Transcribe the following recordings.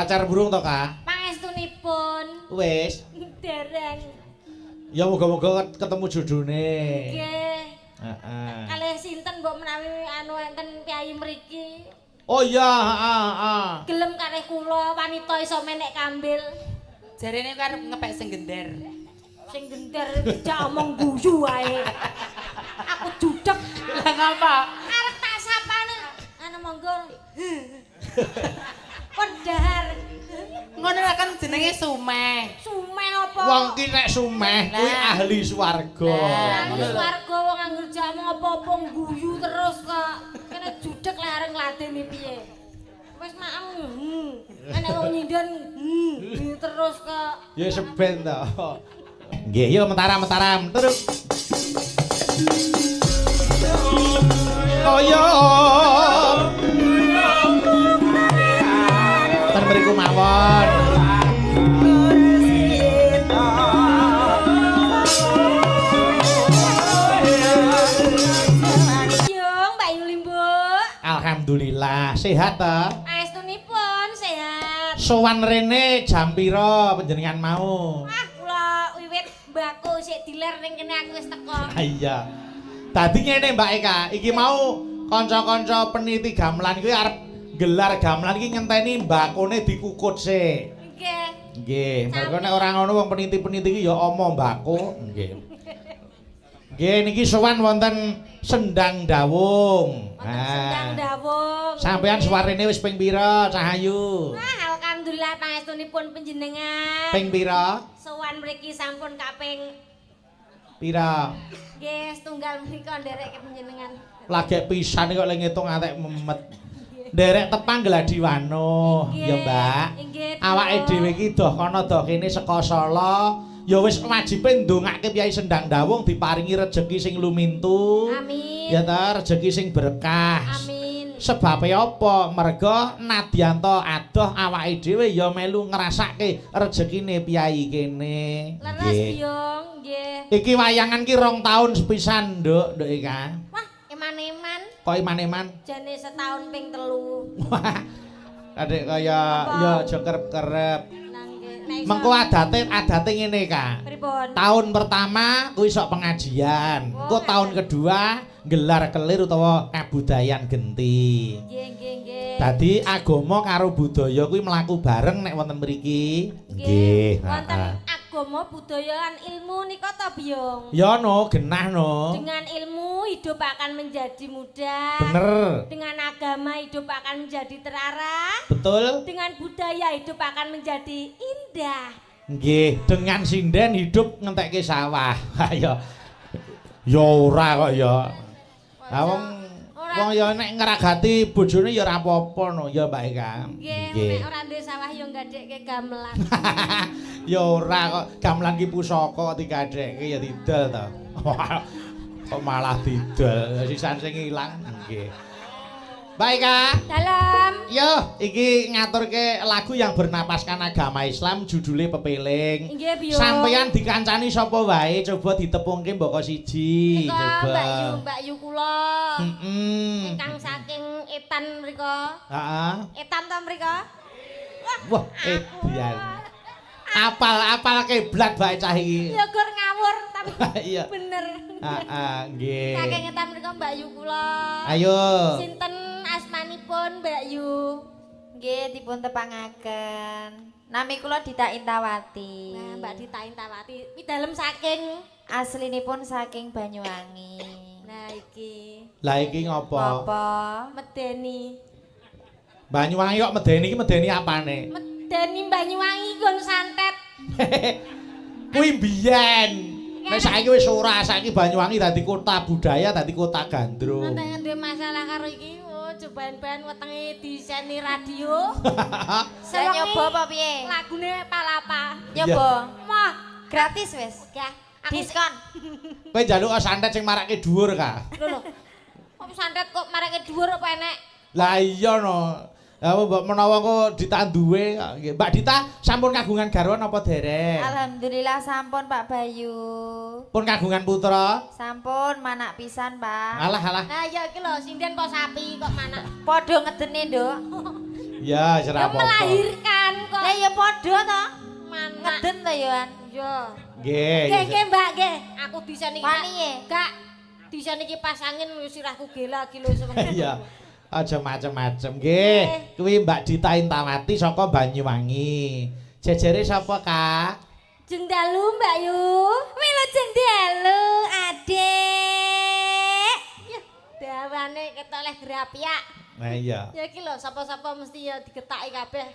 Pacar burung to, Kak? Pangestunipun. Wis. Dereng. Ya muga-muga ketemu jodone. Nggih. Heeh. Kalih sinten mbok menawi anu enten piyai mriki? Oh iya, heeh. Gelem kalih kula wanita iso menek kambil. Jarene kan ngepek sing gender. Sing gender dijak omong guyu wae. Aku judeg. Lah ngapa? Arep tak sapane. Ana monggo. Pendahar. Ngono lah kan jenenge sumeh. Sumeh apa? Wong ki nek sumeh kuwi Lah. ahli swarga. Lah, Wis warga wong anggur jamu apa-apa guyu terus kok. Kene judeg lek areng ngladeni piye. Wis maem. Ana wong nyindan guyu terus kok. Ya seben to. Nggih, yo mentaram-mentaram terus. Kaya ten mriku mawon. Yo Mbak Yuli Mbok. Alhamdulillah sehat ta? Astunipun sehat. Sowan rene jam pira panjenengan mau? Ah kula wiwit mbako sik diler ning kene aku wis teko. Ah iya. Dadi ngene Mbak Eka, iki mau kanca-kanca peniti gamelan kuwi arep gelar gamelan iki ngenteni mbakone dikukut sik. Nggih. Nggih, mergo nek ora ngono wong peniti-peniti iki ya ama mbako. Nggih. Nggih niki sowan wonten Sendang Dawung. Wonten Sendang Dawung. Sampeyan suarene wis ping pira, Cahayu? Wah, alhamdulillah pangestunipun panjenengan. Ping pira? Sowan mriki sampun kaping Pira? nggih setunggal menika nderek panjenengan. Lagek pisan kok le ngitung atek memet. Nderek tepang Gladiwano, ya Mbak. Inggih. Awake dhewe iki doh kana doh kene saka Solo, ya wis wajibe ndongake Kyai Sendang Dawung diparingi rejeki sing lumintu. Amin. Ya ta, rejeki sing berkah. Amin. Sebabe apa? Merga nadyanto adoh awake dhewe ya melu ngrasake rejekine piyai kene. Leres Nggih. Biong, nggih. Iki wayangan ki 2 tahun sepisan, Nduk, Nduk Eka. Wah, eman-eman Kok iman-iman? jane setahun ping 3. Wah. Adek kaya ya aja kerep-kerep. Nah, nggih. Nek iso Mengko adate ngene, Kak. pripun? Tahun pertama kuwi sok pengajian. Oh, Engko tahun kedua gelar kelir utawa kabudayan genti. Nggih, nggih, nggih. Dadi agama karo budaya kuwi mlaku bareng nek wonten mriki. Nggih. Nggih, Wonten heeh. agama, budaya lan ilmu nika ta, Biong? Ya no, genah no. Dengan ilmu hidup akan menjadi mudah. Bener. Dengan agama hidup akan menjadi terarah. Betul? Dengan budaya hidup akan menjadi indah. Nggih, dengan sinden hidup ngentekke sawah. Ayo. Ya ora kok ya. Ha wong ya nek ngragati bojone ya ora apa-apa no, ya Mbak Eka. Nggih, nek ora duwe sawah ya nggadekke gamelan. Ya ora kok gamelan ki pusaka kok digadhekke ya didol to. Kok malah didol, sisan sing ilang. Nggih. Mbak Eka. Dalam. Yo, iki ngaturke lagu yang bernapaskan agama Islam judule Pepeling. Nggih, Biong. Sampeyan dikancani sapa wae coba ditepungke mboko siji. Nika Mbak Yu kula. Heeh. Ingkang saking Etan mriko. Heeh. Etan ta mriko? Wah, edian. Apal kiblat bae cah iki. Ya gur ngawur tapi Iya. bener. Heeh, nggih. Saking Etan mriko Mbak Yu kula. Ayo. Sinten asmanipun Mbak Yu? Nggih dipun tepangaken. Nami kula Dita Intawati. Nah, Mbak Dita Intawati. Pidalem saking Aslinipun saking Banyuwangi. nah iki Lah iki ngopo? Apa? medeni. Banyuwangi kok medeni iki medeni apane? Medeni Banyuwangi gon santet. Kuwi mbiyen. Nek saiki wis ora, saiki Banyuwangi dadi kota budaya, dadi kota gandrung. Nek duwe masalah karo iki, oh coban-ban wetenge diseni radio. Saya nyoba apa piye? Lagune palapa. Nyoba. Wah, Gratis wis. gah. Aku Diskon. Kowe njaluk santet sing marake dhuwur, Kak. lho. Kok santet kok marake dhuwur apa enek? Lah iya no. Ya mbok menawa kok ditanduwe. Mbak Dita sampun kagungan garwan apa derek? Alhamdulillah sampun Pak Bayu. Pun kagungan putra? Sampun manak pisan, Pak. Alah. Nah ya iki lho sinden kok sapi kok mana. Padha ngedene, Nduk. Ya, ora Ya apa-apa. melahirkan kok. Lah ya padha to. Mana? Ngeden to ya, An. Ya. Nggih. Nggih, Mbak, nggih. Aku disan iki. Wani ye? Kak, disan iki pas angin sirahku gela iki lho sebenarnya. Iya. Aja macem-macem nggih. Kuwi Mbak Dita Intawati saka Banyuwangi. Jejere sapa, Kak? Jeng dalu, Mbak Yu. Wilujeng dalu, Adik. Ya, dawane ketok oleh gerapiak. Nah iya. Ya iki lho, sapa-sapa mesti ya digetaki kabeh.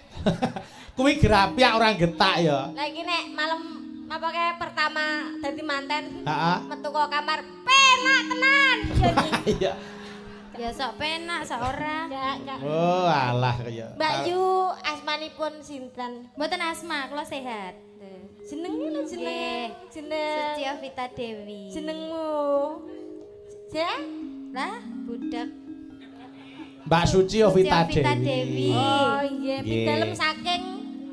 Kuwi gerapiak ora getak ya. Lah iki nek malam apa kae pertama dadi manten. Heeh. Metu kok kamar penak tenan. Iya. Ya sok penak, sok ora. Enggak. Oh, alah ya. Mbak Yu asmanipun sinten? Mboten asma, kula sehat. Jenenge lho jenenge. Jeneng. Suci Vita Dewi. Jenengmu. Ya? Lah, budak Mbak Suci Ovita Ovita Dewi. Dewi. Oh iya, Nggih. pidalem saking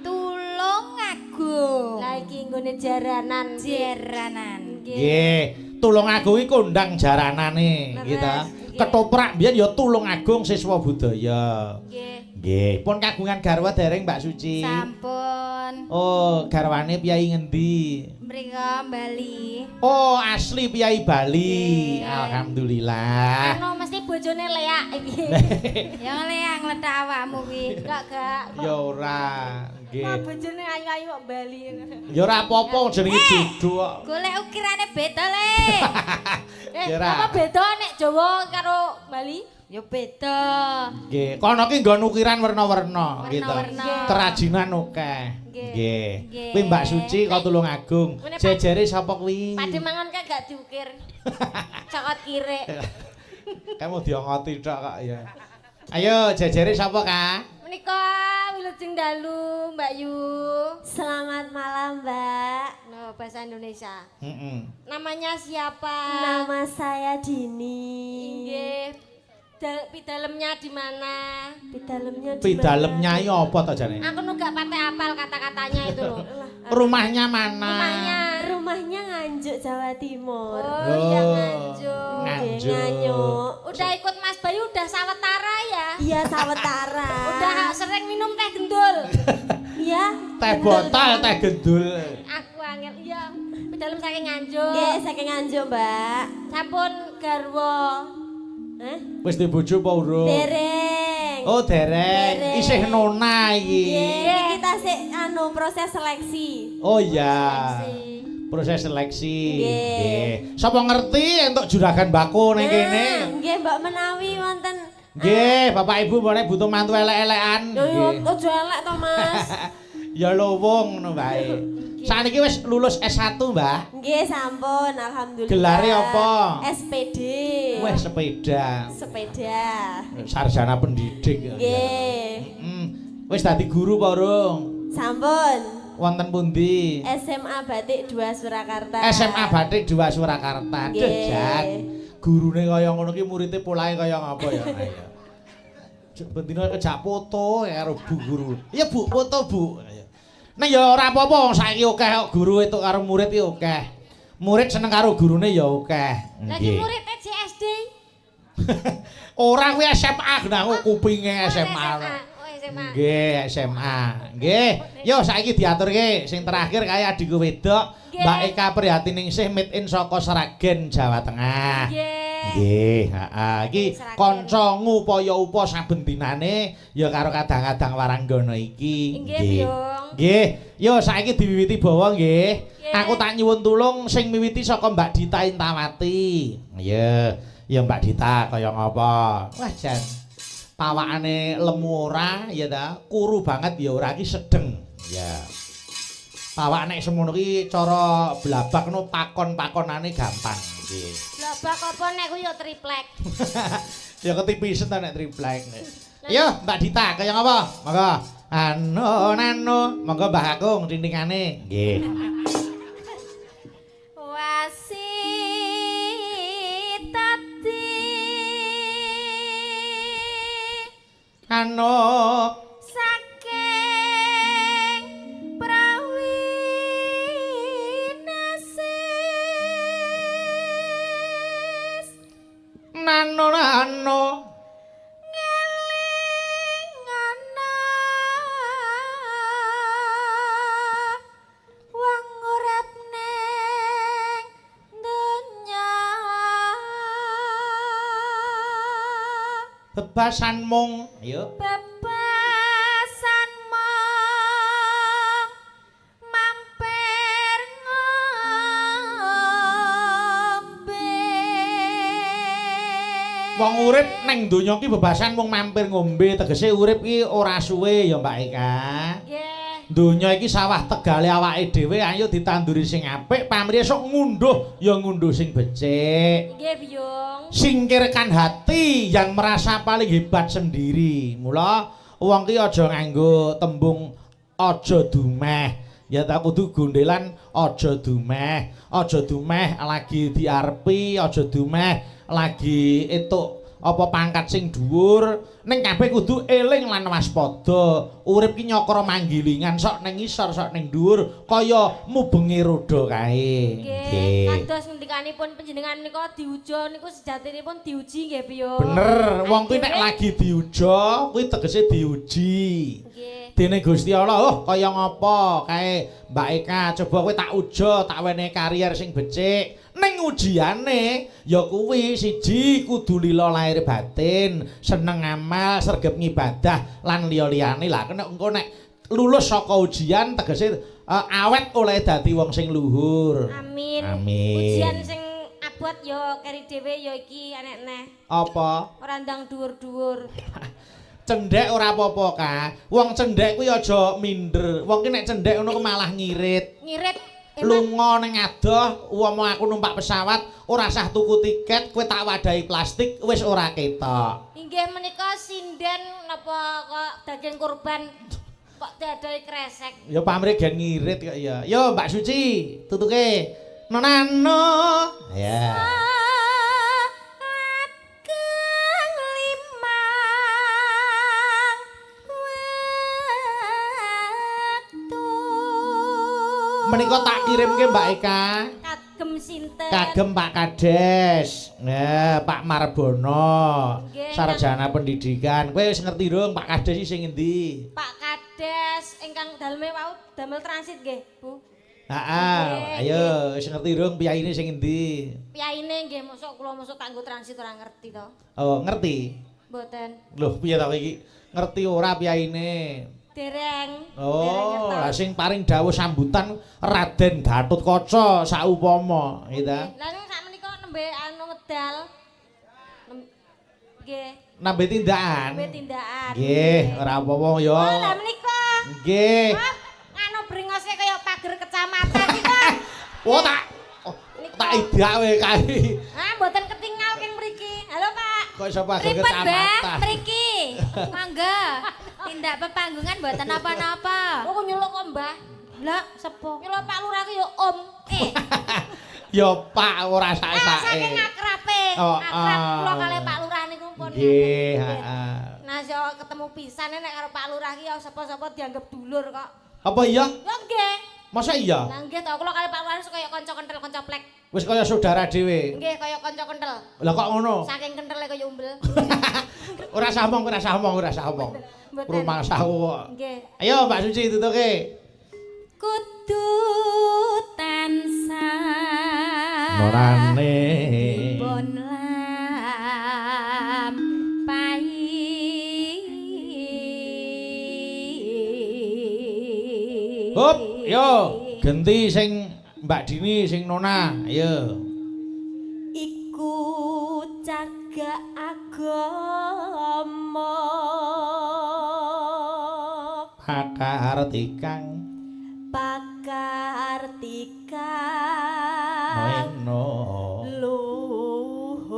Tulungagung. lah iki nggone jaranan. Jeranan. Nggih, Tulungagung iki kondang jaranane Leres, gitu. nggih. Ketoprak biyen ya Tulungagung Siswa Budaya. Nggih. Nggih, pun kagungan garwa dereng Mbak Suci. Sampun. Oh, garwane piyai ngendi? Mriko Bali. Oh, asli piyai Bali. Nggih. Alhamdulillah. Anu mesti bojone leak iki. Ya leang ngletak awakmu kuwi. Enggak. Ya ora, Kok nggih. bojone ayu-ayu kok Bali. Ya ora apa-apa jenenge judo kok. Golek ukirane beda le. Ya ora. Apa beda nek Jawa karo Bali? Ya beda. Nggih, kono ki nggon ukiran werna-werna gitu. Warna-warna. Kerajinan akeh. Nggih. Nggih. Nggih. Kuwi Mbak Suci kok Tulungagung. Ngene, Pak. Jejere sapa kuwi? Pademangan kan gak diukir. Cokot kirek. Kamu diongoti tok kok ya. Ayo jejere sapa, Kak? Menika wilujeng dalu Mbak Yu. Selamat malam, Mbak. No, bahasa Indonesia. Heeh. Namanya siapa? Nama saya Dini. Nggih. Pidalemnya di mana? Pidalemnya di Pidalem mana? nyai apa to jane? Aku nu gak pate apal kata-katanya itu loh. Rumahnya mana? Rumahnya. Rumahnya Nganjuk, Jawa Timur. Oh, iya Nganjuk. Nganjuk. Nganjuk. Udah ikut Mas Bayu udah sawetara ya? Iya, Sawetara. Udah sering minum teh gendul. Iya. Teh botol, teh gendul. Aku angel iya. Pidalem saking Nganjuk. Nggih, saking Nganjuk, Mbak. Sampun garwa. Wis dibojo apa urung? Dereng. Oh, dereng. Dereng. Isih nona iki. Nggih, kita sik proses seleksi. Oh iya. Seleksi. Proses seleksi. Nggih. Sapa ngerti entuk juragan bako ning kene? Nggih, Mbak menawi wonten. Nggih, Bapak Ibu boleh butuh mantu elek-elekan. Yo yo Nggih. ojo elek to, Mas. Ya lowong ngono bae. Saniki wis lulus S1, Mbak. Nggih, sampun, alhamdulillah. Gelare apa? SPD. Weh sepeda. Sepeda. Sarjana pendidik. Nggih. Wis dadi guru apa urung? Sampun. Wonten pundi? SMA Batik 2 Surakarta. SMA Batik 2 Surakarta. Duh, Nggih. Jan. Gurune kaya ngono ki muridé polahe kaya ngapa ya? Ayo. Bendina kejak foto karo Bu guru. Iya Bu, foto Bu. Nah ya ora apa-apa wong saiki akeh kok guru itu karo murid iki akeh. Murid seneng karo gurune ya akeh. Lagi murid SD. Ora kuwi SMA genahku kupinge SMA. Oh, SMA. Nggih, SMA. Nggih. Yo saiki diaturke sing terakhir kaya adikku wedok, Nggih. Mbak Eka Priatiningsih made in saka Sragen, Jawa Tengah. Nggih. Nggih, heeh. Iki Sragen. kanca ngupaya-upa saben dinane ya karo kadang-kadang waranggana iki. Nggih, Byung. Nggih. Yo saiki diwiwiti bawa nggih. Nggih. Aku tak nyuwun tulung sing miwiti saka Mbak Dita Intawati. Ya, ya Mbak Dita kaya ngapa? Wah, Jan. Pawakane lemu ora ya ta, kuru banget ya ora iki sedeng. Ya. Pawak nek semono ki cara blabak no pakon-pakonane gampang nggih. Blabak apa nek ku ya triplek. Ya ketipisen ta nek triplek. Yo, Mbak Dita kaya ngapa? Monggo. Anu nanu, monggo Mbah Kakung tintingane. Nggih. Wasitati Anu saking prawinasis nanu ngeling ana Bebasan mung, ayo. Bebasan mong mampir ngombe. Wong urip neng donya ki bebasan mung mampir ngombe, tegese urip ki ora suwe ya Mbak Eka. Nggih. Donya iki sawah tegale awake dhewe, ayo ditanduri sing apik, pamrih sok ngunduh ya ngunduh sing becik. Nggih, Byung. Singkirkan hati yang merasa paling hebat sendiri. Mula wong ki aja nganggo tembung aja dumeh. Ya tak kudu gondelan aja dumeh. Aja dumeh lagi diarepi, aja dumeh lagi entuk apa pangkat sing dhuwur. Ning kabeh kudu eling lan waspada. Urip ki nyokro manggilingan, sok ning ngisor, sok ning dhuwur, kaya mubenge roda kae. Nggih. Kados ngendikanipun panjenengan menika diuja niku sejatinipun diuji nggih, Byung. Bener, wong kuwi nek lagi diuja, kuwi tegese diuji. Nggih. Dene Gusti Allah, oh kaya ngapa kae Mbak Eka, coba kowe tak uja, tak wenehi karier sing becik. Ning ujiane ya kuwi siji kudu lila lahir batin, seneng amal, sregep ngibadah lan liya-liyane. Lah nek engko nek lulus saka ujian tegese awet oleh dadi wong sing luhur. Amin. Amin. Ujian sing abot ya keri dhewe ya iki enek neh. Apa? Ora ndang dhuwur-dhuwur. Cendhek ora apa-apa, Ka. Wong cendhek kuwi aja minder. Wong ki nek cendhek ngono malah ngirit. Ngirit. Lunga ning adoh, umpama aku numpak pesawat, ora usah tuku tiket, kowe tak wadahi plastik wis ora ketok. Inggih menika sinden napa kok daging kurban kok diadahi kresek. Ya pamrih gen ngirit kok ya. Yo Mbak Suci, tutuke. Nonano. Ya. Menika tak kirimke Mbak Eka. Kagem sinten? Kagem Pak Kades. Nah, Pak Marbono. Nggih, Sarjana pendidikan. Kowe wis ngerti dong Pak Kades iki sing endi? Pak Kades ingkang daleme wau damel transit nggih, Bu. Heeh, ayo wis ngerti dong piyaine sing endi? Piyaine nggih mosok kula mosok kanggo transit ora ngerti to. Oh, ngerti. Mboten. Loh, piye ta kowe iki? Ngerti ora piyaine? Dereng. Oh, lah sing paring dawuh sambutan Raden Gatotkaca saupama, gitu. Lah ning sakmenika nembe anu medal. Nggih. Nambe tindakan. Nembe tindakan. Nggih, ora apa-apa ya. Oh, lah menika. Nggih. Wah, anu bringose kaya pager kecamatan iki kan. Oh, tak idak wae kae. Ah, mboten ketinggal keng mriki. Halo, Pak. Kok iso pager Pripun, Mbah? kecamatan? Mriki. Mangga. Tindak pepanggungan mboten napa-napa. Kok nyeluk kok, Mbah? Lah, sepo. Nyeluk Pak Lurah ki ya Om. Ya Pak ora Saking sak-sake. akrabe. Oh, Akrab kula kali Pak Lurah niku pun. Nggih, heeh. Nah, yo ketemu pisan nek karo Pak Lurah ki ya sapa-sapa dianggap dulur kok. Apa iya? Ya nggih. Masa iya? Lah nggih to, kula kali Pak Lurah kaya kanca kenthel kanca plek. Wis kaya saudara dhewe. Nggih, kaya kanca kenthel. Lah kok ngono? Saking kenthele kaya umbel. Ora usah omong, ora usah omong, ora usah omong. Mboten. Rumah sawu kok. Nggih. Ayo Mbak Suci tutuke. Kudu tansah Norane. bon lampahi. Hop, yo, genti sing Mbak Dini sing Nona, ayo. Iku cagak agama Pakartikang pakartikang Moeno. luhur.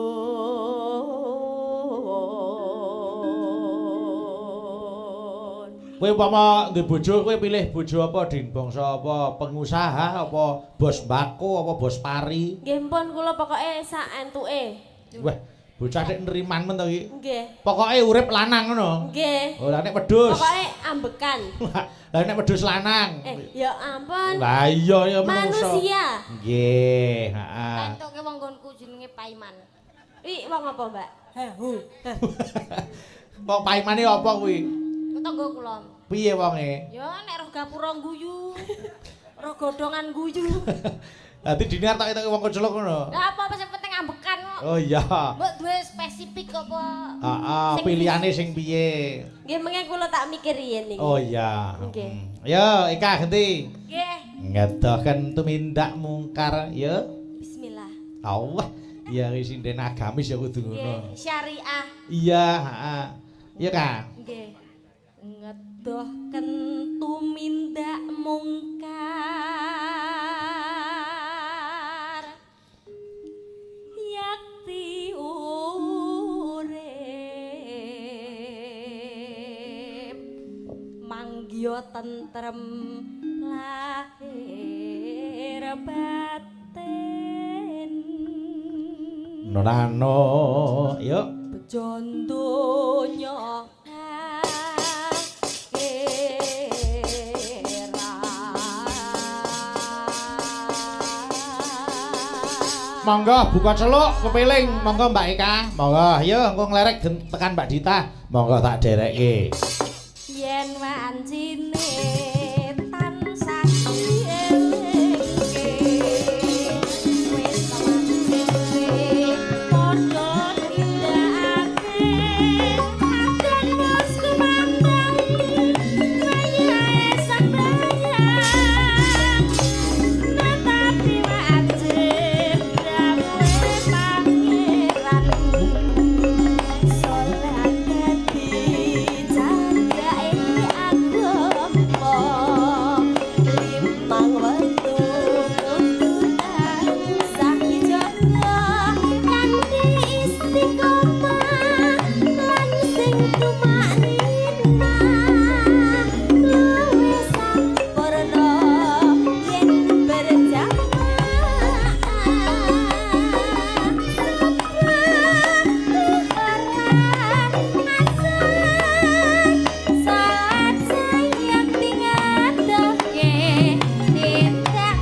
Kowe umpama duwe bojo, kowe pilih bojo apa din bangsa apa pengusaha apa bos mbako apa bos pari? Nggih pun kula pokoke sak entuke. Wah, bocah nek neriman men to iki. Nggih. Pokoke urip lanang ngono. Nggih. Oh, lah nek wedhus. Pokoke ambekan. Lah nek wedhus lanang. Ya ampun. Lah iya ya menungso. Manusia. Nggih, heeh. Entuke wong nggonku jenenge Paiman. Ih, wong apa, Mbak? Wong paimane apa kuwi? Tetangga kula. Piye wonge? Ya nek roh gapura guyu. Roh godhongan guyu. Dadi dine arep tak wong kecelok ngono. Lah apa sing penting ambekan ambekan kok. Oh iya. Mbok duwe spesifik apa? Heeh, pilihane sing piye? Nggih mengke kula tak mikir riyen niki. Oh iya. Nggih. Ya, Ika genti. Nggih. Ngedohken tumindak mungkar ya. Bismillah. Allah. Ya wis sinden agamis ya kudu ngono. Nggih, syariah. Iya, heeh. Iya, Kak. Nggih. ngedohken tumindak mungkar yakti urip manggya tentrem lahir batin Nonano, yuk. bejo donya Monggo buka celuk kepiling, monggo Mbak Eka. Monggo, ayo engko nglerek tekan Mbak Dita. Monggo tak derekke. yen wancine tansah dielingke wis wancine padha tindakake adan wis kumandang wayahe sambayang netapi wajib dawuhe pangeran salat dadi jagae agama limang wektu tuntutan sak jaga kanthi istiqomah lan sing tumanina luwih sampurna yen berjamaah saat sayang tingadohke tindak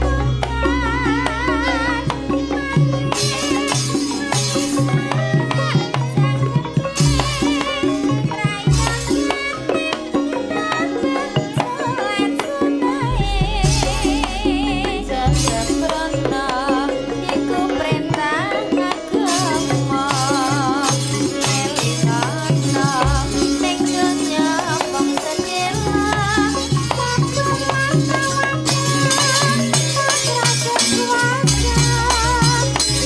iku perintah agama elingana ning donya wong sedela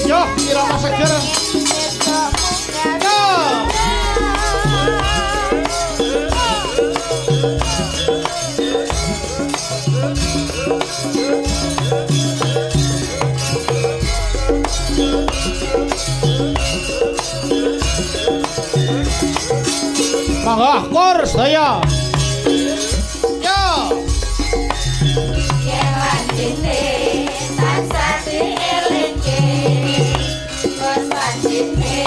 Yo, irama seger. Yo. Monggo, kur sedaya. Yo. yen wancine tansah dielingke wis wancine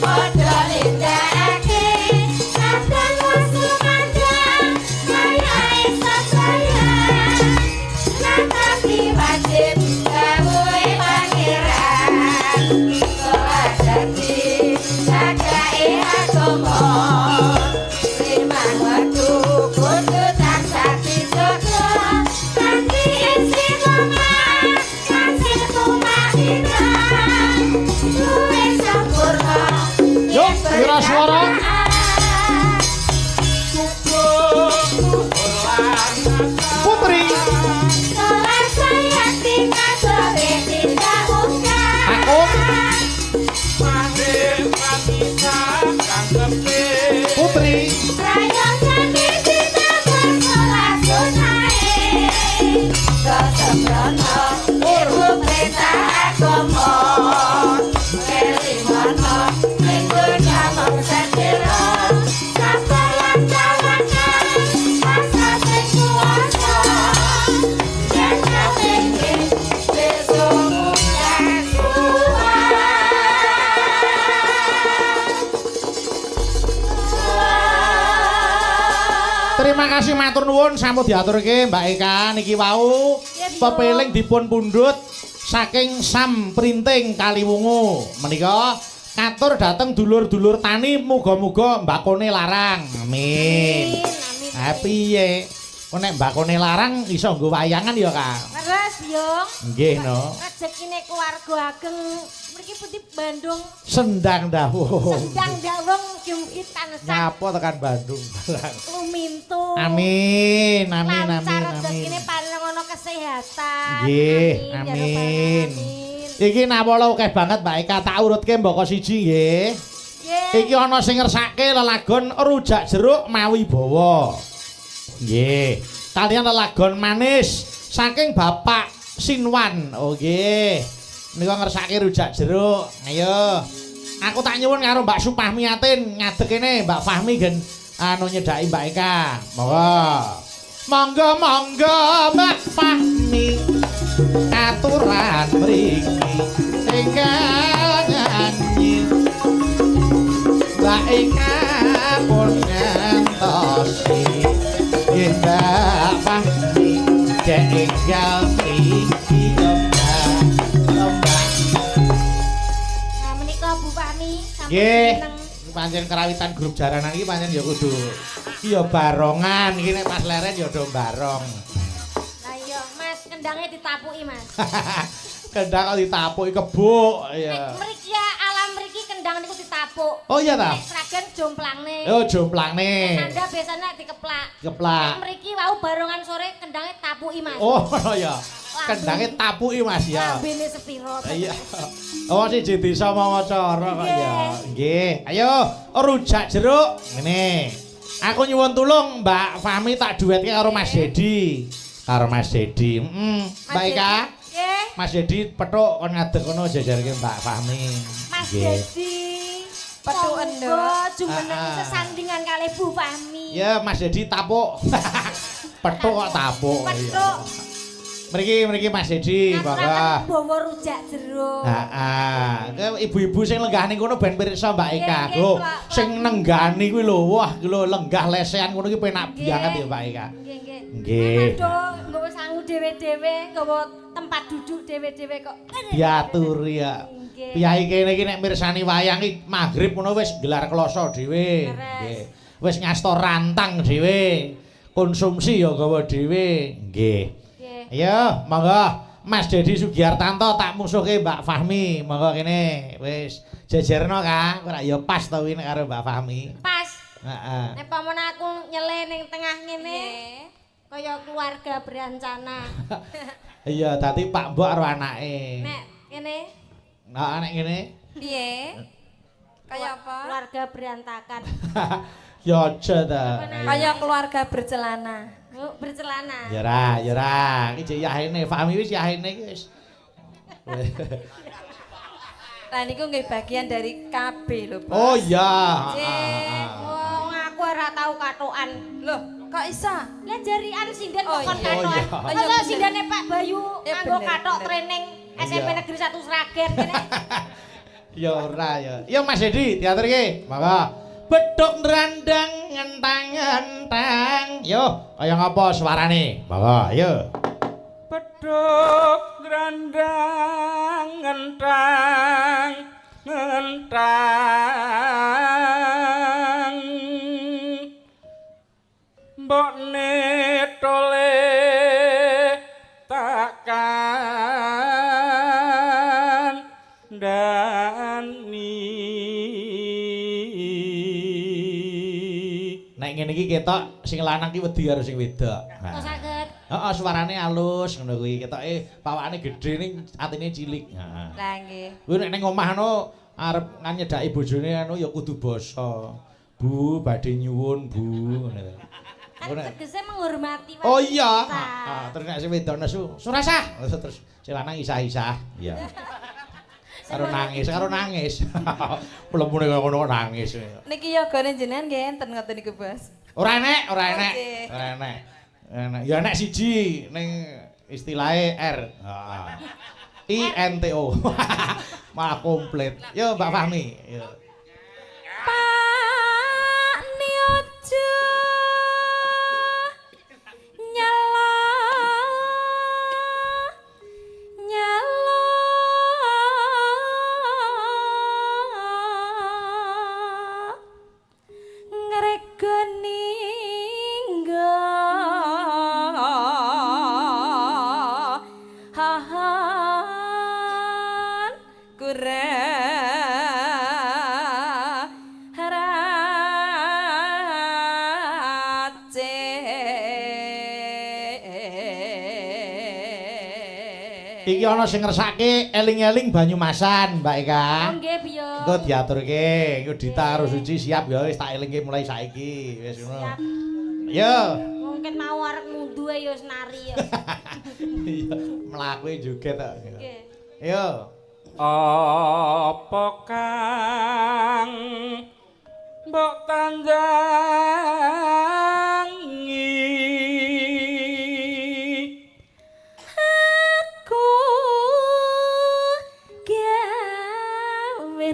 padha nindakake kadang wis lumandang wayahe sasayang natapi wajib dawuhe pangeran salat dadi jagae agama limang wektu kudu tansah dijaga kanthi istiqomah lan sing tumanina luwih sampurna Yuk, wira swara. Putri. salat saya tinggal sore tidak mungkar Aku. Putri. rayonan kita bersolat sunae kesempurna ibu perintah agama kelimana minggu nyamang sedera sabaran jawanan masa sing kuasa jasa tinggi besok Terima kasih matur nuwun sampun diaturke Mbak Eka niki wau pepiling dipun pundhut saking Sam Printing Kaliwungu. Menika katur dhateng dulur-dulur tani muga-muga mbakone larang. Amin. Ha piye? Kok nek mbakone larang iso nggo wayangan ya, Kak? Leres, Yung. Nggih no. Rezekine keluarga ageng mriki pundi Bandung. Sendang dawuh. Sendang dawung mugi tansah Nyapa tekan Bandung. lumintu. Amin, amin, amin, Lancar amin. rezekine paring ana kesehatan. Nggih, ya Rabbal amin. alamin. Iki nawala akeh banget Mbak Eka, tak urutke mbaka siji nggih. Nggih. Iki ana sing ngersake lelagon rujak jeruk mawi bawa. Nggih. Kaliyan lelagon manis saking Bapak Sinwan. Oh nggih. Nika ngersake rujak jeruk. Ayo. Aku tak nyuwun karo Mbak Supahmi Atin ngadeg kene Mbak Fahmi gen anu nyedaki Mbak Eka. Monggo. Monggo Mbak Fahmi. Aturan mriki tinggal nyanyi. Mbak Eka pun ngantosi yen Mbak Fahmi tinggal mriki lembah. Nah menika Bu Fahmi sampun Nggih. seneng. Pancen kerawitan grup jaranan iki pancen ya kudu ya barongan iki nek pas leren ya do barong. Lah iya Mas kendangnya ditapuki Mas. Kendang kok ditapuki kebuk ya. Nek mriki ya alam mriki kendang niku ditapuk. Oh iya ta? Nek sragen jomplangne. Yo jomplangne. Nanda biasanya dikeplak. Keplak. Nek mriki wau barongan sore kendangnya tapuki Mas. Oh ya. Kendange tapuki Mas ya. Lambene sepiro. Iya. Oh siji desa Mawacara kok ya. Nggih. Ayo rujak jeruk ngene. Aku nyuwun tulung Mbak Fahmi tak duetke karo Mas Dedi. Karo Mas Dedi. Mbak Eka. Nggih. Mas Dedi pethuk kon ngadeg kono jajarke Mbak Fahmi. Mas Nggih. Dedi. Petuk endok. Jumeneng sesandingan kali Bu Fahmi. Ya Mas Dedi tapuk. Pethuk kok tapuk. Petuk. Mriki Mas Dedi, monggo. Bawa rujak jeruk. Heeh. Ibu-ibu sing lenggah ning kono ben pirsa Mbak Eka. Nggih, Lho, Pak. sing nenggani kuwi lho, wah kuwi lho lenggah lesehan ngono ki penak Nggih. banget ya Mbak Eka. Nggih, nggih. Nggih. Aduh, nggawa sangu dhewe-dhewe, nggawa tempat duduk dhewe-dhewe kok. Diaturi ya. Nggih. Piyai kene iki nek mirsani wayang iki magrib ngono wis gelar kloso dhewe. Leres. Nggih. Wis ngasta rantang dhewe. Konsumsi ya gawa dhewe. Nggih. Nggih. Ayo, monggo Mas Dedi Sugiartanto tak musuhke Mbak Fahmi. Monggo kene wis jejerno Kang. Ora ya pas to kuwi nek karo Mbak Fahmi. Pas. Heeh. Nek pamana aku nyele ning tengah ngene. Kaya keluarga berencana. Iya, dadi Pak Mbok karo anake. Nek ngene Nah, nek ngene. Piye? Kayak apa? keluarga berantakan. Ya aja ta. Kayak keluarga bercelana. Yuk bercelana. Ya ra. Iki jek yahene Fahmi wis yahene iki wis. Lah niku nggih bagian dari KB lho, Bos. Oh iya. Wong aku ora tau katokan. Loh, kok iso? Lah jarian sinden Oh, kok kon iya. katokan. Oh, iya. Oh, iya, Masa bener. sindene Pak Bayu Ya, nganggo bener, katok bener. training SMP Iya. Negeri 1 Sragen kene. Ya ora ya. Ya Mas Dedi, diaturke. Monggo. Bedhok nrandang ngentang-ngentang. Yo, kaya ngapa suarane? Monggo, ayo. Bedhok grandang ngentang ngentang mbokne tole takkan dani. Nek ngene iki ketok sing lanang ki wedi karo sing wedok. Kok saged? Heeh, suarane halus ngono kuwi. Ketoke pawakane gedhe ning atine cilik. Heeh. Lah nggih. Kuwi nek ning omahno arep nyedaki bojone anu ya kudu basa. Bu, badhe nyuwun, Bu, ngono to. Kan tegese menghormati wanita. Oh iya. Heeh, terus nek sing wedok nesu, surasah. Terus sing lanang isah-isah. Iya. Karo nangis. Plemune kaya ngono kok nangis. Niki yogane jenengan nggih enten ngoten niku, Bos. Ora enek. Oke. Ora enek. Enek. Ya enek siji ning istilahe R. Heeh. INTO. Malah komplit. Yo Mbak Fahmi. Yo. Pak Niojo nyala nyala ngregoni hahan kurang Iki ana sing ngersake eling-eling Banyumasan, Mbak Eka. Oh nggih, Biyo. Engko diaturke, engko Dita karo Suci siap ya wis tak elingke mulai saiki. Wis ngono. Siap. Yo. Mungkin mau arep ngunduh ya wis nari ya. Iya, mlaku joget kok. Nggih. Yo. Apa kang mbok tandangi Aku gawe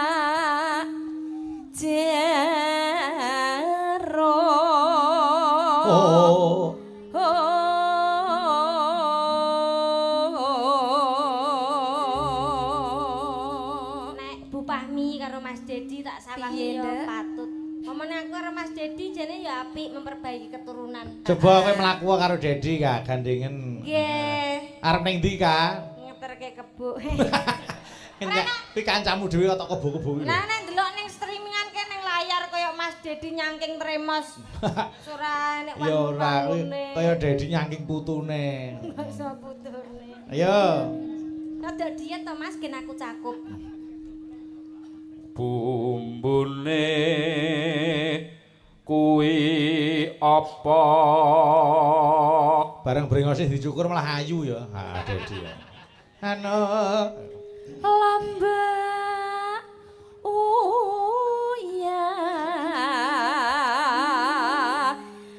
rujak jero. Oh. Nek Bu Pahmi karo Mas Dedi tak sawangi Piye, ya Nduk? patut. Momone aku karo Mas Dedi jane ya apik memperbaiki keturunan. Coba kowe mlaku karo Dedi Kak, gandengen. Nggih. Arep ning ndi Kak? Ngeterke kebo. Kuwi kancamu dhewe kok kebo-kebo kuwi. Lah nek ndelok ning streamingan ke ning layar kaya Mas Dedi nyangking tremos. Surah nek Ya ora kuwi wangune. kaya Dedi nyangking putune. Iso puturne. Ayo. Rada diet to Mas gen aku cakup. bumbune kuwi apa Bareng brengose dicukur malah ayu ya. Ha Dedi ya. Anu Lambak uya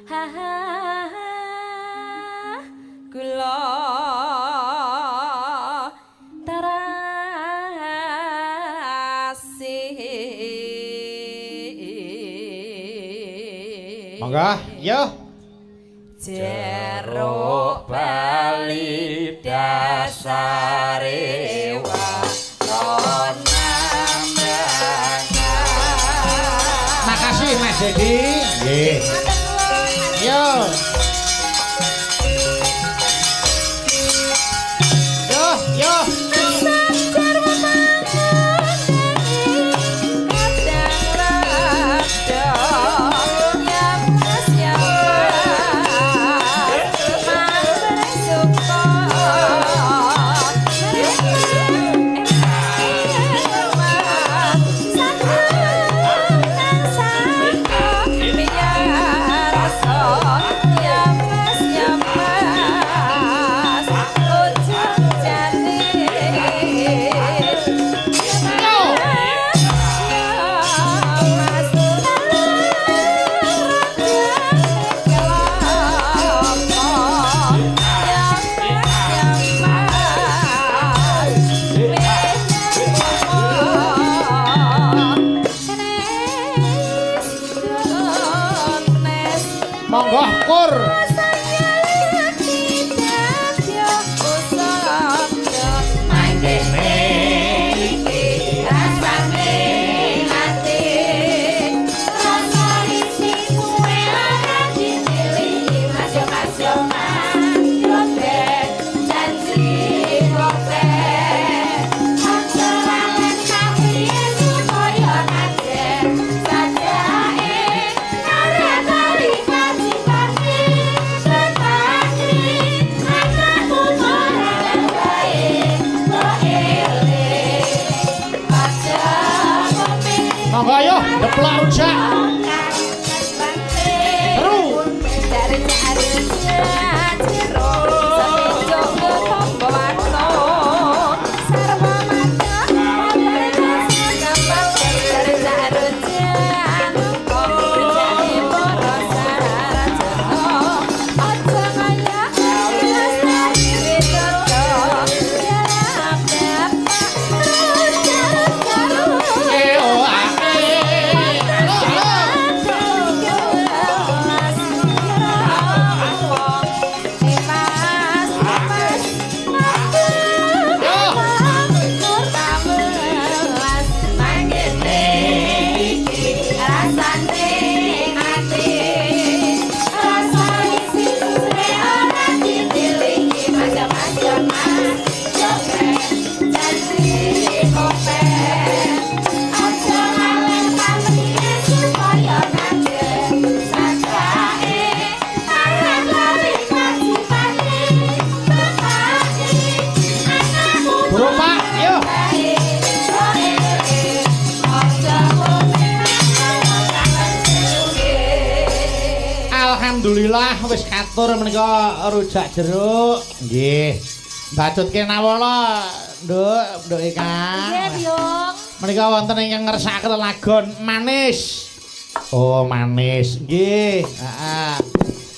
ha ha kula tarasi monggo, yo. jeruk bali dasare Makasih Mas Dedi. Nggih. Yo. Yo, yo. Monggo kur. Monggo ayo, deplok rujak. Seru. Eh, oh, ah, eh. Alhamdulillah wis katur menika rujak jeruk. Nggih. Mbacutke nawala, Nduk Kang. Nggih, Byung. Menika wonten ingkang ngersakaken lagon manis. Oh, manis. Nggih, heeh.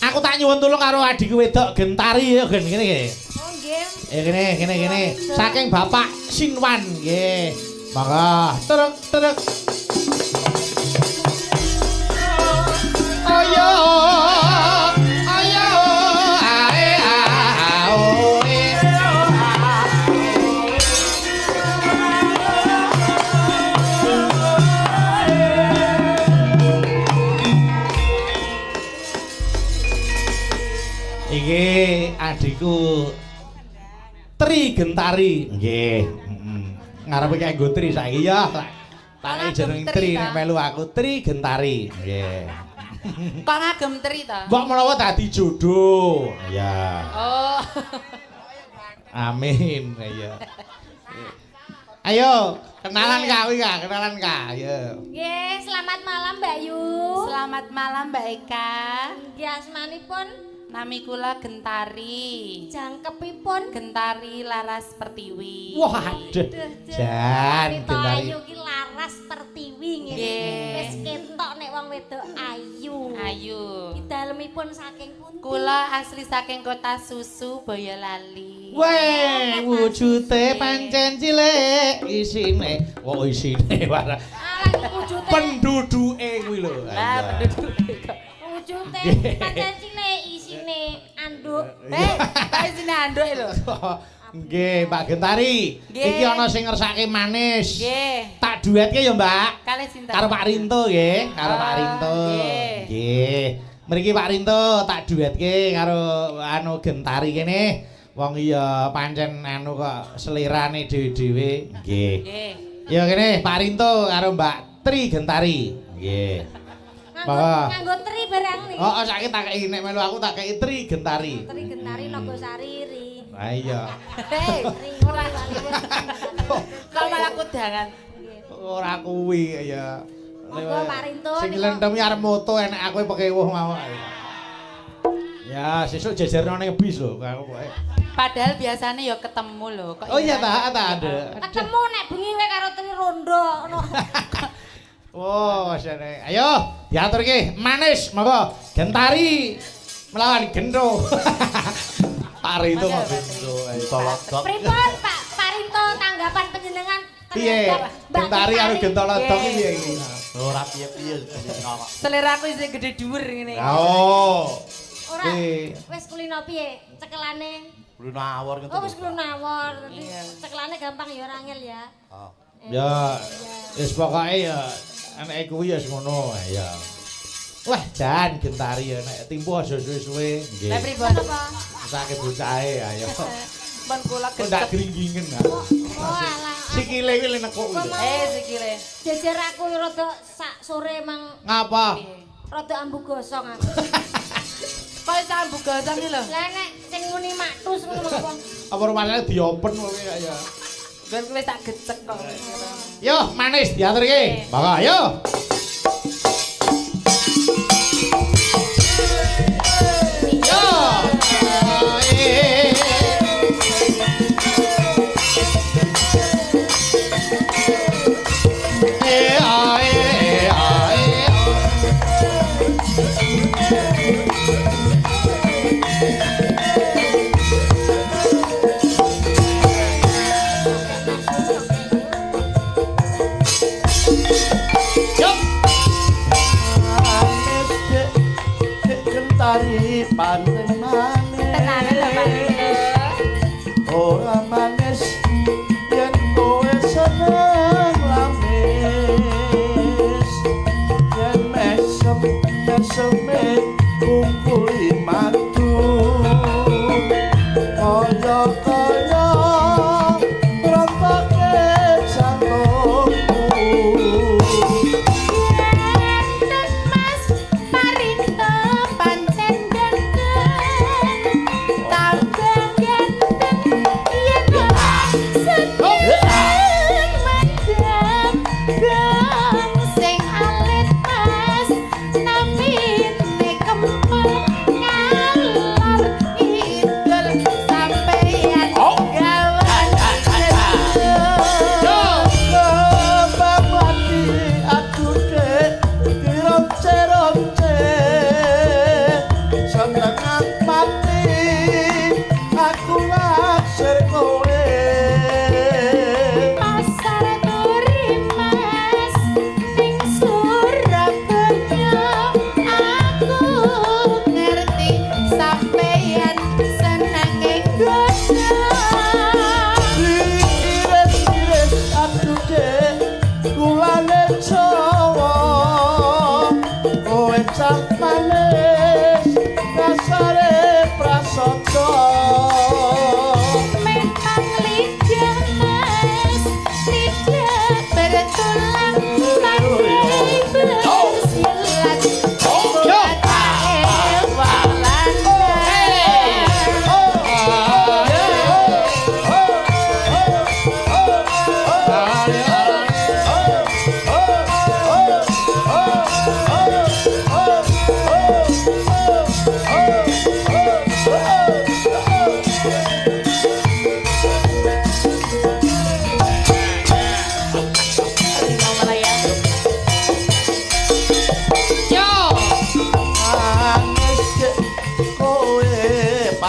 Aku tak nyuwun tulung karo adikku wedok Gentari ya, Gen ngene nggih. Oh, nggih. Gini. Saking Bapak Sinwan nggih. Monggo, teruk. Ayo. Ae aoe. Iki adikku Tri Gentari. Nggih. Ngarepe kanggo Tri saiki ya. Tak jeneng Tri nek melu aku Tri Gentari. Nggih. Kok ngagem Tri to? Mbok menawa dadi jodoh. Ya. Oh. Amin. Ya. Ayo, kenalan kenalan Kak. Ayo. Nggih, selamat malam Mbak Yu. Selamat malam Mbak Eka. Nggih, asmanipun Nami kula Gentari. jangkepipun. Gentari Laras Pertiwi. Wah, aduh. Jan Gentari. Gentari. Ayu ki laras pertiwi ngene. Nggih. Wis ketok nek wong wedok ayu. Ayu. Ki dalemipun saking pundi? Kula asli saking Kota Susu, Boyolali. Weh, wujude pancen cilik isine. Oh, isine warna. Alah iki wujude. Penduduke kuwi lho. Lah penduduk. Wujude pancen cilik isine anduk. Tak isine anduk lho. Nggih, Mbak Gentari. Nggih. Iki ana sing ngersake manis. Nggih. Tak duetke ya, Mbak. Kalih sinten? Karo Pak Rinto nggih, karo Pak Rinto. nggih. Nggih. Mriki Pak Rinto tak duetke karo anu Gentari kene. Wong iya pancen anu kok selirane dhewe-dhewe. Nggih. Nggih. Ya kene Pak Rinto karo Mbak Tri Gentari. Nggih. Nganggo tri barang niki. Oh, saiki tak kei nek melu aku tak kei Tri Gentari. Tri Gentari Nogosari ri. Ha iya. Hei, Ri ora wali. kok malah kudangan. Ora kuwi ya. Monggo Pak Rinto Sing niku. lendem arep moto enek aku pekewuh mau. Ya, sesuk jejerno ning bis lho aku pokoke. Padahal biasanya ya ketemu lho. Kok Oh iya tak ada. Ketemu nek bengi kowe karo Tri Rondo ngono. Oh, sene. Ayo, diaturke manis monggo. Gentari melawan Gendro. Pak Rinto kok Gendro. Tolodok. Pripun Pak Rinto tanggapan panjenengan Piye? Gentari karo Gentolodok iki piye iki? Ora piye-piye ngawak. Selera aku isih gede dhuwur ngene. Oh. ora Piye? wis kulino piye? Cekelane. Bruno awor gitu. Oh wis kulino nawar. Dadi Iya. cekelane gampang ya ora angel ya. Oh. Ya, wis pokoke ya anake kuwi ya ngono ya. Wah, jan Gentari ya nek timpu aja suwe-suwe. Lah Nggih. pripun? Apa? Sakit bocahe ayo. Pun kula Kok ndak gecek. gringgingen ha. Oh alah. Sikile kuwi nekuk. Sikile. Jejer aku rada sak sore mang Ngapa? rada ambu gosong aku. Kok iso ambu gosong iki lho. Lah nek sing muni maktus ngono apa? Apa rumahnya diopen kowe ya. Ben kowe tak gecek kok. Yo, manis diaturke. Monggo, ayo. Yo. Gentari panen manis. Tenane lho Pak Rinto. Ora manis yen kowe seneng lamis. Yen mesem kumpuli madu. Kaya rompake sanggumu. Mas Parinto pancen ganteng. Tambah ganteng yen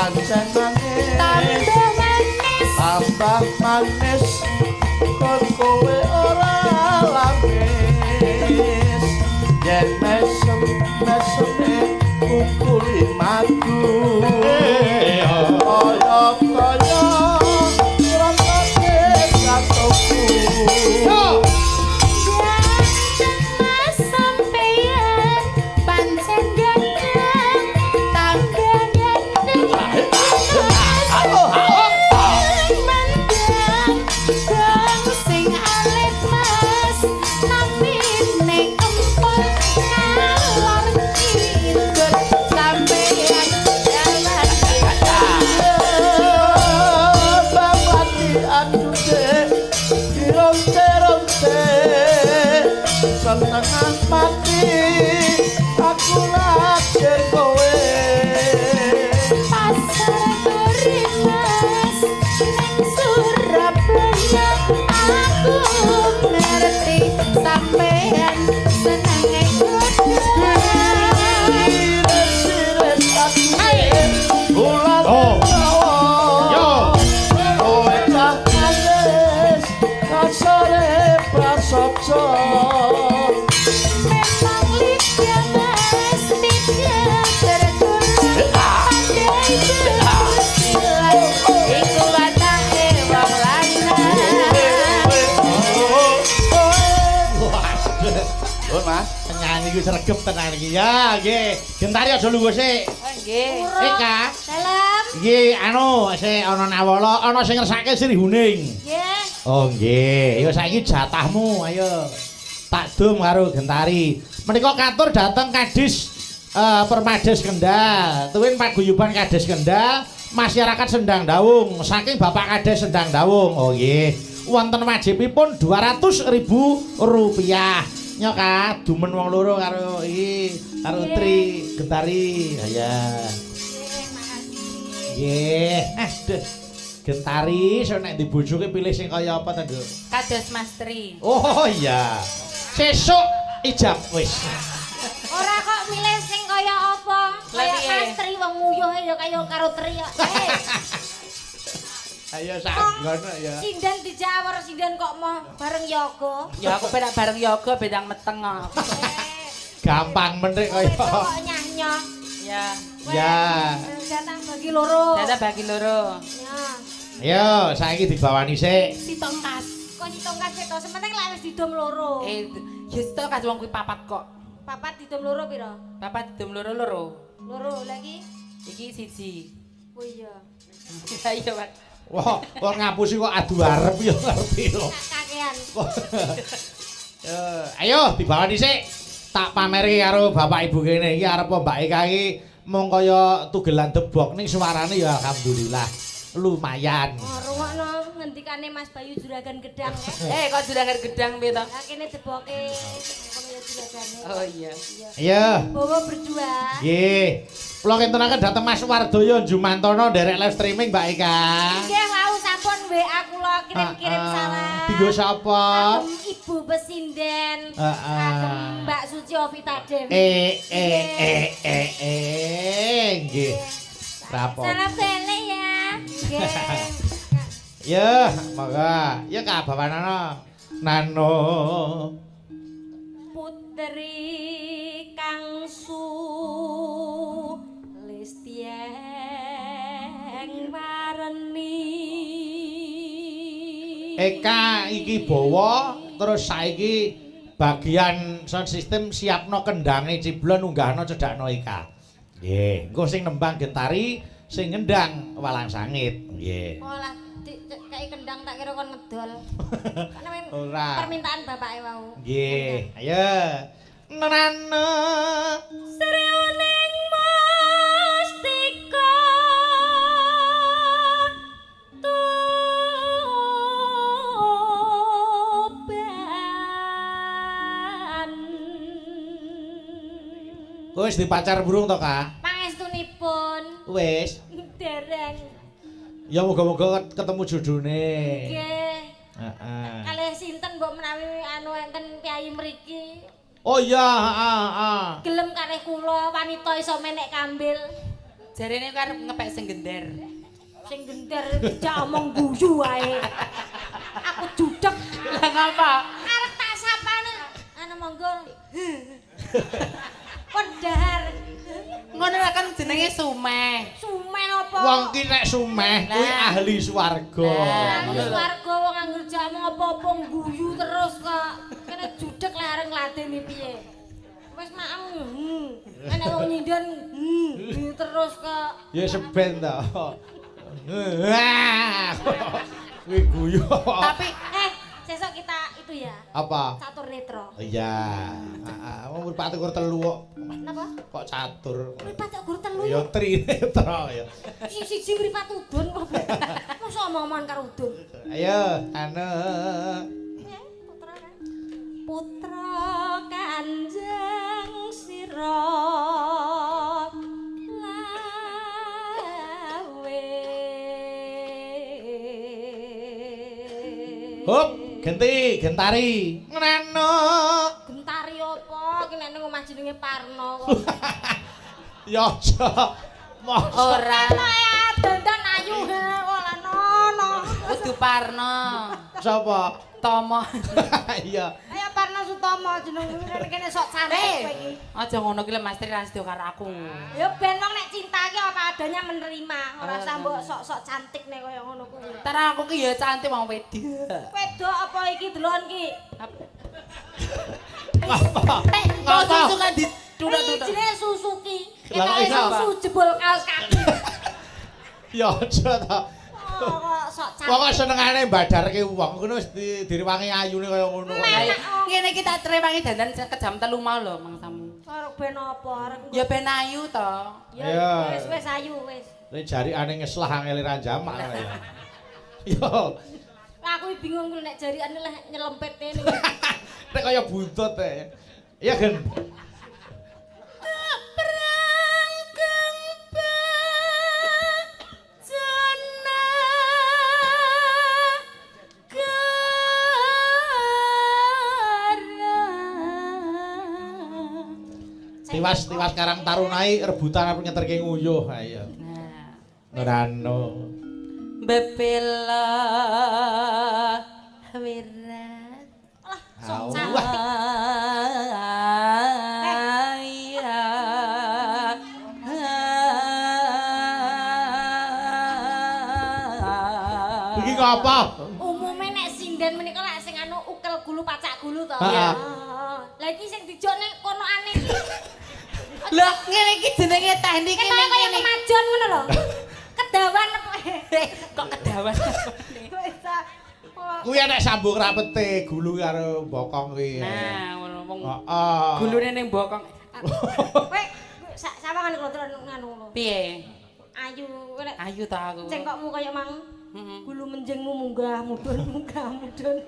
pancen manis tambah manis tambah manis kok kowe ora lamis yen mesem kumpuli madu kaya rambake santoku Mas sampeyan pancen ganteng tambah ganteng mandang dong sing alit mas namine kempul ngalor ngidul sampeyan jalan bapati andude dironte-ronte senengan mati aku lagi kowe pasar Korimas nang Surabaya aku ngerti sampeyan senenge Sires aku ular Oh. Yo. kowe cah manis kasore prasaja memang lidah mas tidak tertular pandai bersilat iku watake wong lanang Oh, Mas, penyanyi ku sregep tenan iki. Ya, nggih. Gentari aja lungguh sik. Nggih. Kak. Dalam. Nggih, anu, sik ana nawala, ana sing ngersake Srihuning. Nggih. Oh, nggih. Ya saiki jatahmu, ayo. Tak dum karo Gentari. Menika katur dateng Kadis Permades Kendal. Tuwin paguyuban Kades Kendal, masyarakat Sendang Dawung saking Bapak Kades Sendang Dawung. Oh, nggih. Wonten wajibipun Rp200.000. Nyok dumen wong loro karo iki, karo Tri Gentari. Ya. Nggih. Aduh. Gentari so nek dibojoke pilih sing kaya apa ta, Nduk? Kados Mas Tri. Oh iya. Sesuk ijab wis. Ora kok milih sing kaya apa? Kaya piye? Mas Tri wong nguyuhe ya kaya karo Tri kok. Ayo sakgono ya. Sindan dijawar sindan kok mau bareng yoga. Ya aku penak bareng yoga bedang meteng kok. Gampang meneh kaya. Kok nyah-nyah. Ya. Ya. Jatah bagi loro. Dada bagi loro. Ya. Ayo saiki dibawani sik. Si tongkas. Kok si tongkas to sementing lek wis didom loro. Yes to kas wong kuwi papat kok. Papat didom loro pira? Papat didum loro. Loro lagi. Iki siji. Oh iya. Ayo, Pak. Wah, kok ngapusi kok adu arep ya ngerti lho. Kakean. Ayo dibawani sik. Tak pamerke karo bapak ibu kene iki arep Mbak Eka iki mung kaya tugelan debok ning suarane ya alhamdulillah lumayan. Oh, rungokno ngendikane Mas Bayu Juragan Gedang Kok juragan gedang piye to? Lah kene deboke kaya juragane. Oh iya. Iya. Bawa berdua. Nggih. Kula kintunaken dhateng Mas Wardoyo Jumantono nderek live streaming Mbak Eka. Nggih wau sampun WA kula kirim-kirim salam. Digo sapa? Kagem Ibu Besinden. Heeh. Kagem Mbak Suci Ovita Dewi. Nggih. Rapo. Salam balik ya. Nggih. Ya, monggo. Ya kabawanana. Nano. Putri kang Listieng wareni. Eka iki bawa terus saiki bagian sound system siapno kendange ciblon unggahno cedhakno Eka. Nggih, engko sing nembang Gentari, sing ngendang Walang Sangit. Nggih. Oh lah kayak kendang tak kira kon ngedol. Karena Ora. permintaan bapake wau. Nggih, ayo. Nana. Sriuning mustika tuban. Wis dipacar burung to, Kak? Pangestunipun Wis. dereng. Ya moga-moga ketemu jodone. Nggih. Heeh. Kalih sinten mbok menawi anu enten piyayi mriki Oh iya, heeh, heeh. gelem kalih kula wanita iso menek kambil. Jarene ku arep ngepek sing gender. Sing gender dijak omong guyu wae. Aku judeg. Lah ngapa? Arep tak sapane. Ana monggo. Pendahar. Ngono lah kan jenenge sumeh. Sumeh apa? Wong ki nek sumeh kuwi ahli swarga. Ahli swarga wong anggur jamu apa-apa guyu terus kok. Kene judeg lek areng ngladeni piye. Wis maem. Enek wong nyindan guyu terus kok. Ya seben to. Kuwi guyu. Tapi sesok kita itu ya. Apa? Catur netro. Iya. Heeh, wong mripat ukur telu kok. Napa? Kok catur? Mripat ukur telu. Ya trinetro ya. Siji mripat udun kok. Mosok omong-omongan karo udun. Ayo, anu. Putra kan. Putra Kanjeng Sira. Hop, genti, gentari. Ngono. Gentari apa? Ki nek ning omah jenenge Parno kok. Ya aja. Ora. Dandan ayu kok lan ono. Kudu Parno. Sapa? Tomo. Iya. Ayo Parno Sutomo jenengmu kene sok cantik kowe iki. Aja ngono ki lho Mas Tri ra sedo karo aku. Ya ben wong nek cinta ki apa adanya menerima, ora usah mbok sok-sok cantik nek kaya ngono kuwi. Entar aku ki ya cantik wong wedok. Wedok apa iki delon ki? Apa? Kok susu kan ditunda-tunda. Jenenge Suzuki. Lah, Kita iya. susu jebol kaos kaki. Ya aja ta. Oh, kok sok cantik. Wong senengane mbadarke wong ngono wis direwangi ayune kaya ngono. Ngene iki tak trewangi dandan ke jam 3 mau lho mangsamu. Arep ben apa? Arep Ya ben ayu to. Ya. wis ayu wis. Nek jarikane ngeslah angel ra jamak ya. Yo, Aku bingung kuwi nek jarikane leh nyelempet ngene. nek kaya buntut e. Iya gen. Tiwas Karang Tarunai rebutan apa ngeterke nguyuh. Ha iya. Nurano. Bebela wirat. Lah, sok Au. cantik. Iki ngapa? Umume nek sinden menika lek sing anu ukel gulu pacak gulu to. Heeh. Lah iki sing dijok ning konokane iki. Lah ngene iki jenenge teknik Kaya kaya kemajon ngono lho. Kedawan apa? Kok kedawan. Wis ah. Kuwi nek sambung rapete gulu karo bokong kuwi. Nah, ngono wong Heeh. gulune ning bokong. Kowe sawangan kok terus nganu ngono. Piye? Ayu kowe nek Ayu ta aku. cengkokmu kaya mang. Heeh. Gulu menjengmu munggah mudun.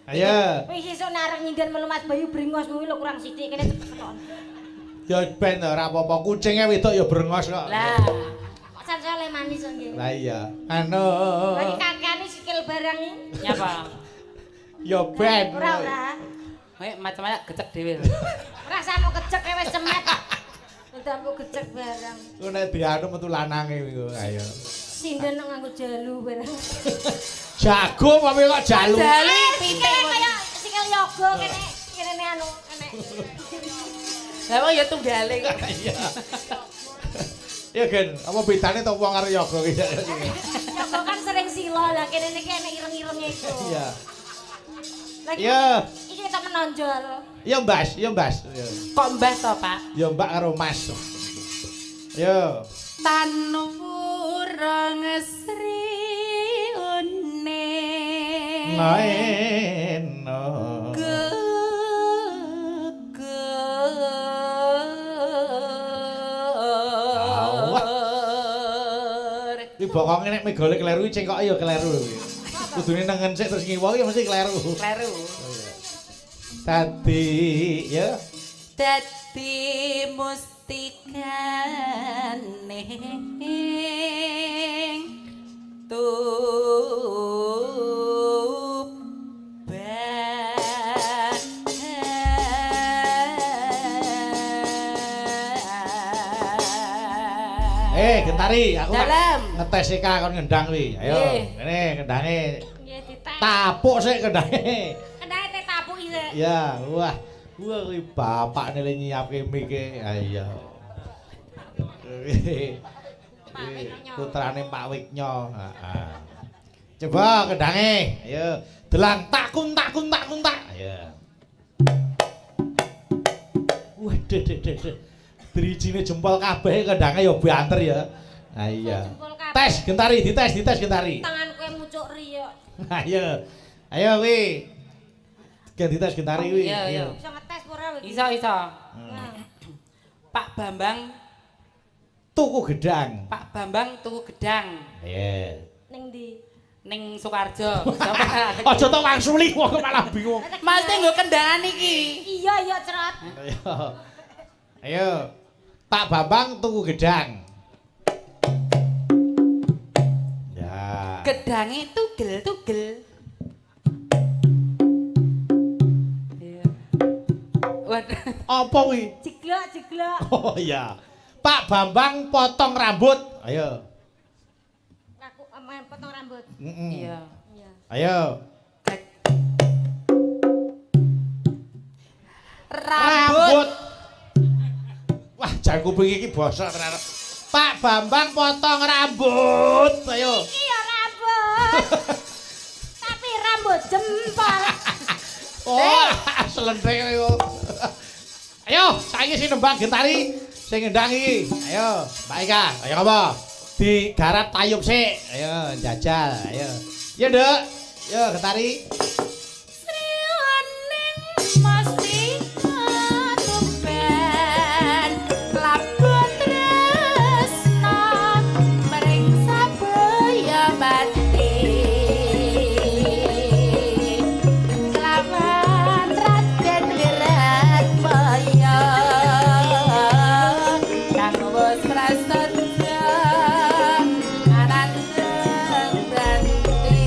Ayo. Wis sesuk nek arep nyindir melu Mas Bayu bringos kuwi lho kurang sithik kene cepet keton. Ya ben ora apa-apa kucinge wedok ya brengos kok. Lah, Kok sansale manis kok nggih. Lah iya. Anu. Lagi kakekane sikil barang iki. nyapa? Ya ben. Ora. Kowe macam-macam gecek dhewe. Rasamu kecek wis cemet. Udah mbok gecek barang. Ku nek dianu metu lanange iku ayo. Sinden nganggo jalu barang. Jago apa kok jalu? Jalu Pitik kaya sikil yoga kene anu enek. Lah wong ya tunggale kok. Iya. Ya gen, apa bedane to wong karo yoga iki? Yoga kan sering sila lah kene iki enek ireng-irenge iku. Iya. Lagi Iya. iki kita menonjol. Ya Mbas, ya Mbas. Ya. Kok mbas to, Pak? Ya Mbak karo Mas. Yo. Tanwura ngesri une. Naeno. Iki bokonge nek megole kleru iki cengkoke ya kleru kuwi. Kudune nengen sik terus ngiwa ya mesti kleru. Kleru. Dadi ya Dadi mustikane tuban Gentari, aku Dalem. ngetes iki kon ngendang kuwi. Ayo, Nggih. ngene kendange. Nggih ditek. Tapuk sik kendange. Kendae te tapuki sik. Ya, wah. Wah kuwi bapakne le nyiapke mike. Ayo. Pak Wiknyo. Putrane Pak Wiknyo. Heeh. Coba kendange. Ayo, delang takun. Ayo. Waduh, dek. Drijine jempol kabeh kendange ya banter ya. Ha iya. Jempol kabeh. Tes Gentari, dites Gentari. Tangan kowe mucuk riyo. Ayo. Ayo kuwi. Ganti tes Gentari kuwi. Iya, iya. Bisa ngetes ora iki? Iso. Nah, Pak Bambang Tuku gedang. tuku gedang Iya. ning ndi? ning Sukarjo. Aja tok wangsuli wong malah bingung. Mas nggo kendangan iki. Iya cerot. Ayo. Ayo. Pak Bambang tuku gedang. Ya. Gedange tugel. Iya. Waduh. Apa kuwi? Jeglok. Oh iya. Pak Bambang potong rambut. Ayo. Aku main potong rambut. Iya. Iya. Ayo. Rambut. Wah, jan kuping iki bosok tenan. Pak Bambang potong rambut. Ayo. Iya rambut. Tapi rambut jempol. Oh, selenthek yo. Ayo, saiki sing nembang Gentari, sing ngendang iki. Ayo, Mbak Ika, ayo apa? Digarap tayub sik. Ayo, jajal. Ayo. Ya, Nduk. Yo, Gentari. Sriwaning mesti tumben labun tresna mring sabaya bati kelawan Raden Wiratmaya kang wis prasaja anandeng branti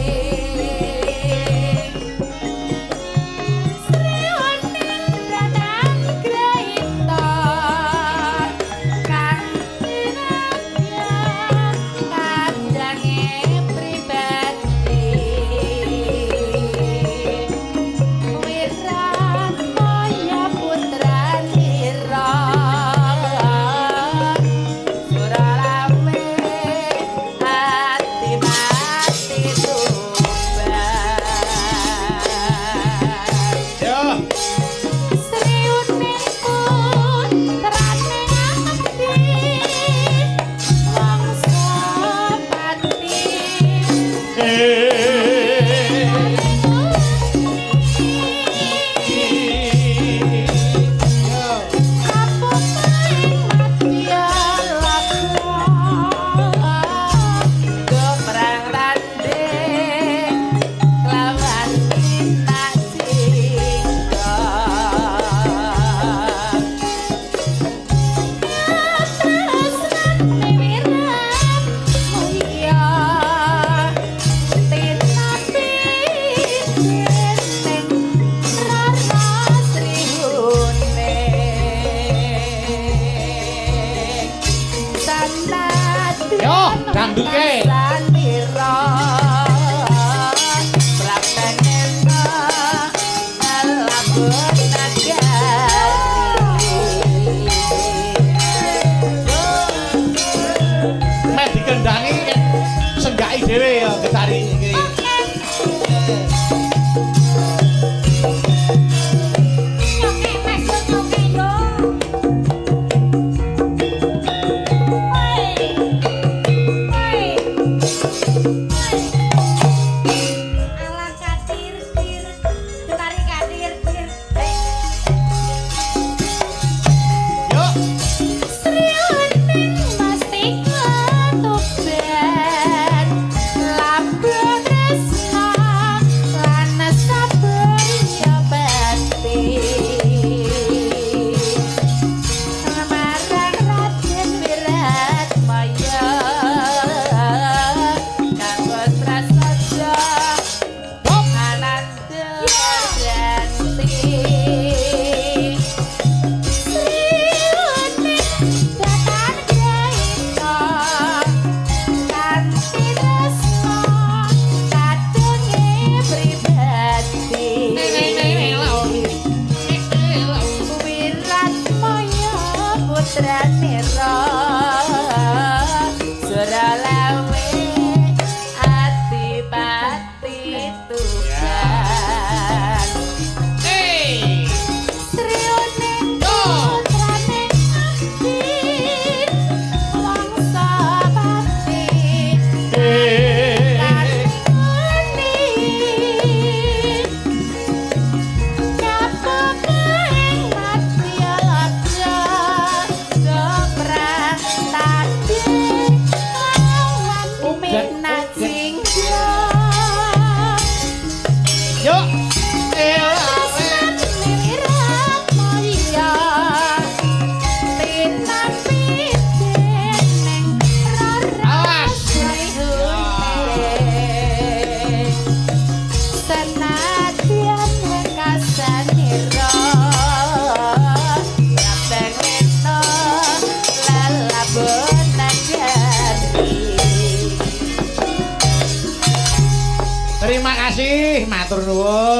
kasih, matur nuwun.